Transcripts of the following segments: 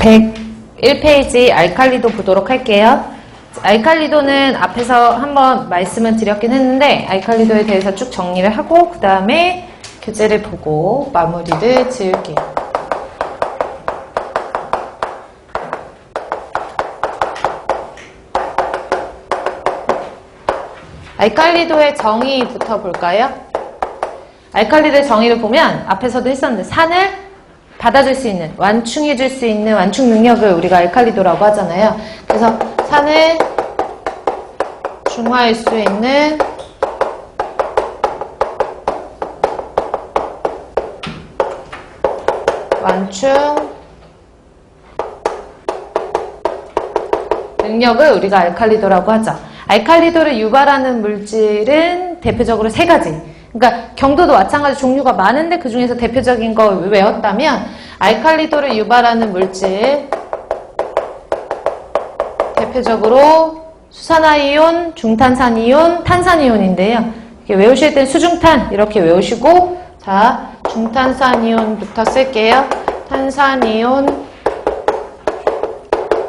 101페이지 알칼리도 보도록 할게요. 알칼리도는 앞에서 한번 말씀을 드렸긴 했는데 알칼리도에 대해서 쭉 정리를 하고 그 다음에 교재를 보고 마무리를 지을게요. 알칼리도의 정의부터 볼까요? 알칼리도의 정의를 보면 앞에서도 했었는데 산을 받아줄 수 있는, 완충해줄 수 있는 완충 능력을 우리가 알칼리도라고 하잖아요. 그래서 산을 중화할 수 있는 완충 능력을 우리가 알칼리도라고 하죠. 알칼리도를 유발하는 물질은 대표적으로 세 가지. 그러니까 경도도 마찬가지 종류가 많은데 그 중에서 대표적인 거 외웠다면 알칼리도를 유발하는 물질 대표적으로 수산화이온, 중탄산이온, 탄산이온인데요. 이렇게 외우실 땐 수중탄 이렇게 외우시고 자 중탄산이온부터 쓸게요. 탄산이온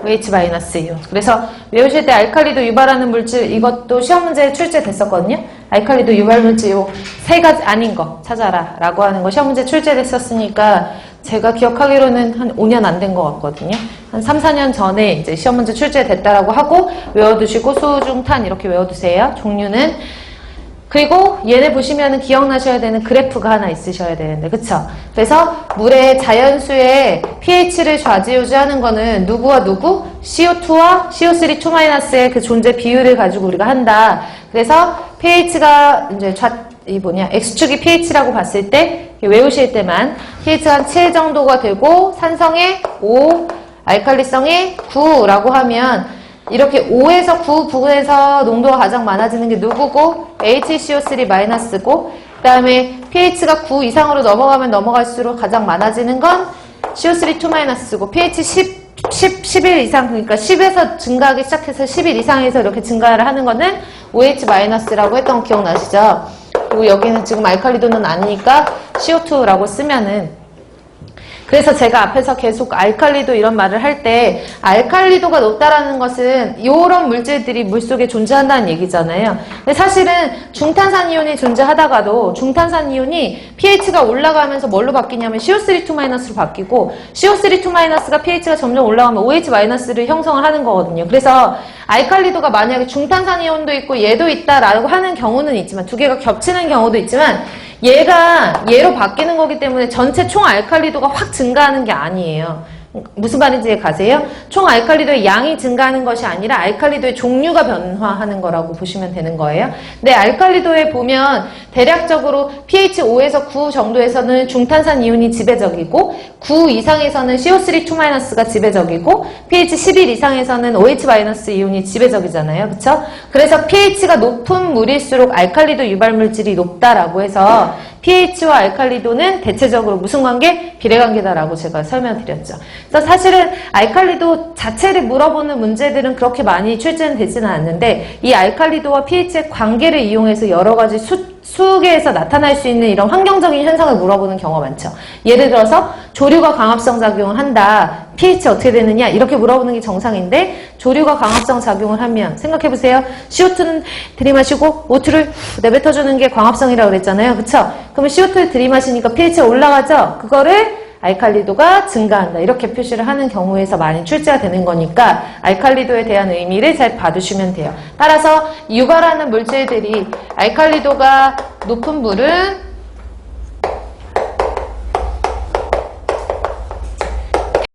OH-이온. 그래서 외우실 때 알칼리도 유발하는 물질 이것도 시험 문제에 출제됐었거든요. 알칼리도 유발 물질 요 세 가지 아닌 거 찾아라 라고 하는 거 시험 문제 출제됐었으니까 제가 기억하기로는 한 5년 안 된 것 같거든요. 한 3, 4년 전에 이제 시험 문제 출제됐다라고 하고 외워두시고 수중탄 이렇게 외워두세요. 종류는. 그리고 얘네 보시면은 기억나셔야 되는 그래프가 하나 있으셔야 되는데, 그쵸? 그래서 물의 자연수의 pH를 좌지우지하는 거는 누구와 누구? CO2와 CO3 2-의 그 존재 비율을 가지고 우리가 한다. 그래서 pH가 이제 X축이 pH라고 봤을 때, 외우실 때만 pH가 한 7 정도가 되고, 산성의 5, 알칼리성의 9라고 하면, 이렇게 5에서 9 부근에서 농도가 가장 많아지는 게 누구고? HCO3-고 그 다음에 pH가 9 이상으로 넘어가면 넘어갈수록 가장 많아지는 건 CO3 2-고 pH 11 이상 그러니까 10에서 증가하기 시작해서 11 이상에서 이렇게 증가를 하는 거는 OH-라고 했던 거 기억나시죠? 그리고 여기는 지금 알칼리도는 아니니까 CO2라고 쓰면은 그래서 제가 앞에서 계속 알칼리도 이런 말을 할 때 알칼리도가 높다라는 것은 이런 물질들이 물속에 존재한다는 얘기잖아요. 근데 사실은 중탄산이온이 존재하다가도 중탄산이온이 pH가 올라가면서 뭘로 바뀌냐면 CO3-로 바뀌고 CO3-가 pH가 점점 올라가면 OH-를 형성을 하는 거거든요. 그래서 알칼리도가 만약에 중탄산이온도 있고 얘도 있다라고 하는 경우는 있지만 두 개가 겹치는 경우도 있지만 얘가 얘로 바뀌는 거기 때문에 전체 총 알칼리도가 확 증가하는 게 아니에요. 무슨 말인지 가세요? 총 알칼리도의 양이 증가하는 것이 아니라 알칼리도의 종류가 변화하는 거라고 보시면 되는 거예요. 근데 알칼리도에 보면 대략적으로 pH 5에서 9 정도에서는 중탄산 이온이 지배적이고 9 이상에서는 CO3 2-가 지배적이고 pH 11 이상에서는 OH- 이온이 지배적이잖아요. 그쵸? 그래서 pH가 높은 물일수록 알칼리도 유발 물질이 높다라고 해서 pH와 알칼리도는 대체적으로 무슨 관계? 비례관계다라고 제가 설명드렸죠. 그래서 사실은 알칼리도 자체를 물어보는 문제들은 그렇게 많이 출제는 되지는 않는데 이 알칼리도와 pH의 관계를 이용해서 여러 가지 수계에서 나타날 수 있는 이런 환경적인 현상을 물어보는 경우가 많죠. 예를 들어서 조류가 광합성 작용을 한다. pH 어떻게 되느냐 이렇게 물어보는 게 정상인데 조류가 광합성 작용을 하면 생각해보세요. CO2는 들이마시고 O2를 내뱉어주는 게 광합성이라고 그랬잖아요. 그쵸? 그러면 CO2를 들이마시니까 pH가 올라가죠? 그거를 알칼리도가 증가한다. 이렇게 표시를 하는 경우에서 많이 출제가 되는 거니까 알칼리도에 대한 의미를 잘 봐두시면 돼요. 따라서 유발하는 물질들이 알칼리도가 높은 물은